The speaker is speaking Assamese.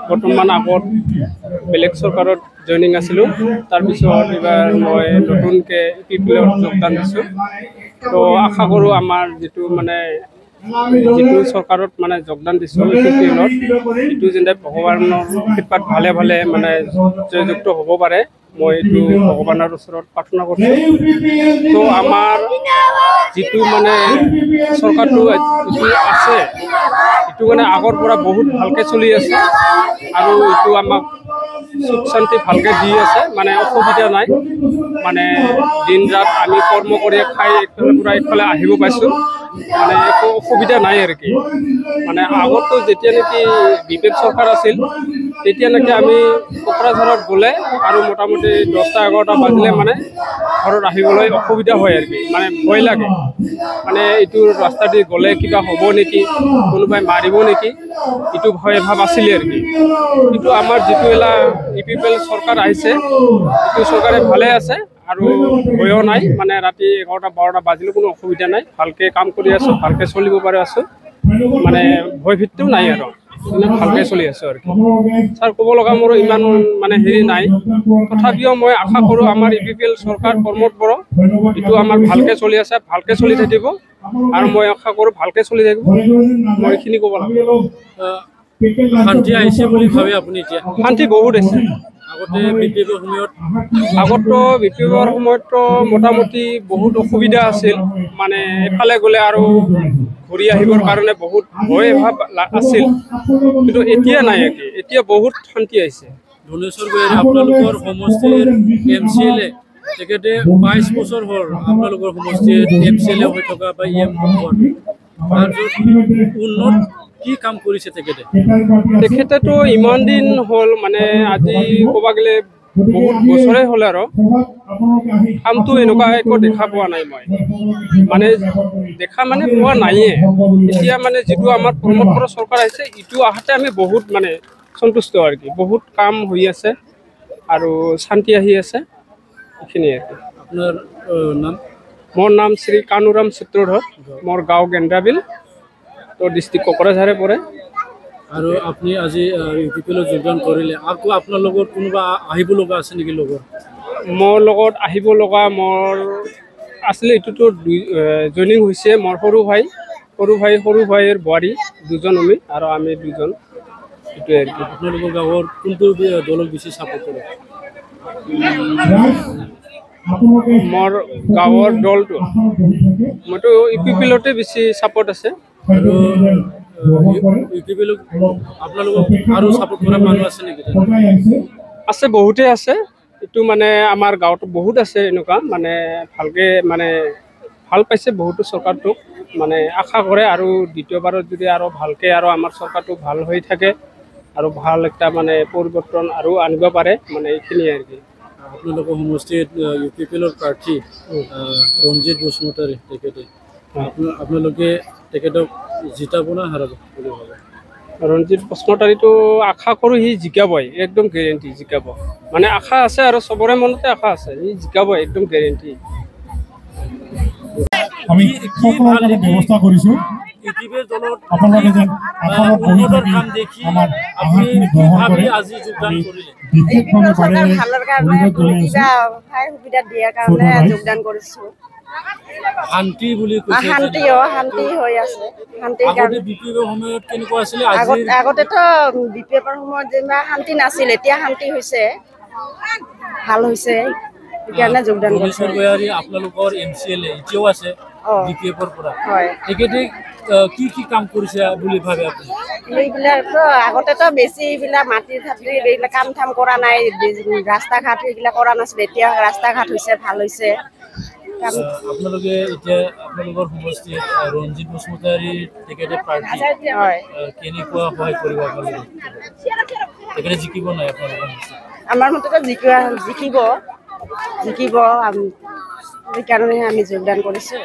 বৰ্তমান আগত বেলেগ চৰকাৰত জইনিং আছিলোঁ। তাৰপিছত এইবাৰ মই নতুনকৈ পিপিলত যোগদান দিছোঁ। তো আশা কৰোঁ আমাৰ যিটো চৰকাৰত যোগদান দিছোঁ পিপিলত, এইটো যেনে ভগৱানৰ কৃপাত ভালে ভালে জয়যুক্ত হ'ব পাৰে, মই এইটো ভগৱানৰ ওচৰত প্ৰাৰ্থনা কৰিছোঁ। তো আমাৰ যিটো চৰকাৰটো যিটো আছে, এইটো আগৰ পৰা বহুত ভালকৈ চলি আছে আৰু এইটো আমাক সুখ শান্তি ভালকৈ দি আছে, অসুবিধা নাই। দিন ৰাত আমি কৰ্ম কৰি খাই একফালৰ পৰা একফালে আহিব পাইছোঁ, একো অসুবিধা নাই আৰু কি। আগতো যেতিয়া নেকি বিজেপি চৰকাৰ আছিল, তেতিয়া নেকি আমি কোকৰাঝাৰত গ'লে আৰু মোটামুটি 10টা-11টা বাজিলে ঘৰত আহিবলৈ অসুবিধা হয় আৰু কি, ভয় লাগে। এইটো ৰাস্তা দি গ'লে কিবা হ'ব নেকি, কোনোবাই মাৰিব নেকি, এইটো ভয় ভাৱ আছিলে আৰু কি। কিন্তু আমাৰ যিটো ইপিপিএল চৰকাৰ আহিছে, এইটো চৰকাৰে ভালে আছে আৰু ভয়ো নাই। ৰাতি 11টা-12টা বাজিলেও কোনো অসুবিধা নাই, ভালকৈ কাম কৰি আছোঁ, ভালকৈ চলিব পাৰি আছোঁ, ভয় ভীতিও নাই আৰু ভালকৈ চলি আছোঁ আৰু কি। ছাৰ ক'ব লগা মোৰ ইমান হেৰি নাই, তথাপিও মই আশা কৰোঁ আমাৰ ইপিপিএল চৰকাৰ কৰ্মত বৰ এইটো আমাৰ ভালকৈ চলি আছে, ভালকৈ চলি থাকিব আৰু মই আশা কৰোঁ ভালকৈ চলি থাকিব। মই এইখিনি ক'ব লাগে। শান্তি আহিছে বুলি ভাবে আপুনি? এতিয়া শান্তি বহুত আছে। আগতো বিপিএলৰ সময়ততো মোটামুটি বহুত অসুবিধা আছিল, এফালে গ'লে আৰু ঘূৰি আহিবৰ কাৰণে বহুত ভয় ভাৱ আছিল, কিন্তু এতিয়া নাই। এতিয়া বহুত শান্তি আহিছে। ধনেশ্বৰ গোহাঁই আপোনালোকৰ সমষ্টিৰ MCLA, তেখেতে 22 বছৰ হ'ল আপোনালোকৰ সমষ্টিৰ MCLA হৈ থকা বা EM উন্নত কি কাম কৰিছে তেখেতেতো ইমান দিন হ'ল, আজি ক'ব গ'লে বহুত বছৰে হ'ল আৰু কামটো এনেকুৱা একো দেখা পোৱা নাই। মই দেখা পোৱা নাইয়ে। এতিয়া যিটো আমাৰ প্ৰমোদ চৰকাৰ আহিছে, ইটো আহাতে আমি বহুত সন্তুষ্ট আৰু কি। বহুত কাম হৈ আছে আৰু শান্তি আহি আছে, এইখিনিয়ে আৰু কি। আপোনাৰ নাম? মোৰ নাম শ্ৰী কানুৰাম চিত্ৰধৰ, মোৰ গাঁও গেন্দ্ৰাবিল, তো ডিষ্ট্ৰিক্ট কোকৰাঝাৰে পৰে। আৰু আপুনি আজি ইউপিপিএলত যোগদান কৰিলে, আকৌ আপোনাৰ লগত কোনোবা আহিব লগা আছে নেকি লগত? মোৰ লগত আহিব লগা মোৰ আছিলে, এইটোতো জইনিং হৈছে মোৰ সৰু ভাইৰ বোৱাৰী দুজন, আৰু আমি দুজন। এইটোৱে আৰু কি। আপোনালোকৰ গাঁৱৰ কোনটো দলক বেছি ছাপোৰ্ট কৰে? মোৰ গাঁৱৰ দলটো মইতো ইউপিপিএলতে বেছি ছাপোৰ্ট আছে। আৰু ইউপিপিএলক আপোনালোকক আৰু ছাপোৰ্ট কৰা মানুহ আছে নেকি? আছে, বহুতেই আছে। এইটো আমাৰ গাঁৱতো বহুত আছে এনেকুৱা, ভালকৈ ভাল পাইছে বহুতো চৰকাৰটোক, আশা কৰে আৰু দ্বিতীয়বাৰত যদি আৰু ভালকৈ আৰু আমাৰ চৰকাৰটো ভাল হৈ থাকে আৰু ভাল এটা পৰিৱৰ্তন আৰু আনিব পাৰে, এইখিনিয়ে আৰু কি। আপোনালোকৰ সমষ্টিত ইউপিপিএলৰ প্ৰাৰ্থী ৰঞ্জিত বসুমতাৰী, তেখেতে আপোনালোকে তেখেতক জিতাব না হাৰাব বুলি ভাবে? ৰঞ্জিত বসুমতাৰীটো আশা কৰোঁ সি জিকাবই, একদম গেৰেণ্টি জিকাব। আশা আছে আৰু চবৰে মনতে আশা আছে, সি জিকাবই, একদম গেৰেণ্টি। আমি সকলোকে ব্যৱস্থা কৰিছোঁ, আপোনালোকে যেন আসনত বহি থাকি আমাৰ আহাৰখিনি গ্ৰহণ কৰে। বিশেষভাৱে শান্তি বুলি শান্তি হৈ আছে। আগতেতো বিপিএলৰ সময়ত যেনিবা শান্তি নাছিল, এতিয়া শান্তি হৈছে, ভাল হৈছে, সেইকাৰণে যোগদান কৰিছোঁ। আপোনালোকৰ MCLA এতিয়াও আছে বিপিএফৰ পৰা, তেখেতে কি কাম কৰিছে বুলি ভাবে আপুনি? এইবিলাকতো আগতেতো বেছি এইবিলাক মাটিৰ এইবিলাক কাম কৰা নাই, ৰাস্তা ঘাট এইবিলাক কৰা নাছিল, এতিয়া ৰাস্তা ঘাট হৈছে, ভাল হৈছে। আপোনালোকে এতিয়া আপোনালোকৰ সমষ্টিত ৰঞ্জিত বসুমতাৰী তেখেতে প্ৰাৰ্থী, কেনেকুৱা সহায় কৰিব আপোনালোকে? তেখেতে জিকিব নাই আপোনালোকৰ? আমাৰ মতেতো জিকিব, সেইকাৰণে আমি যোগদান কৰিছোঁ।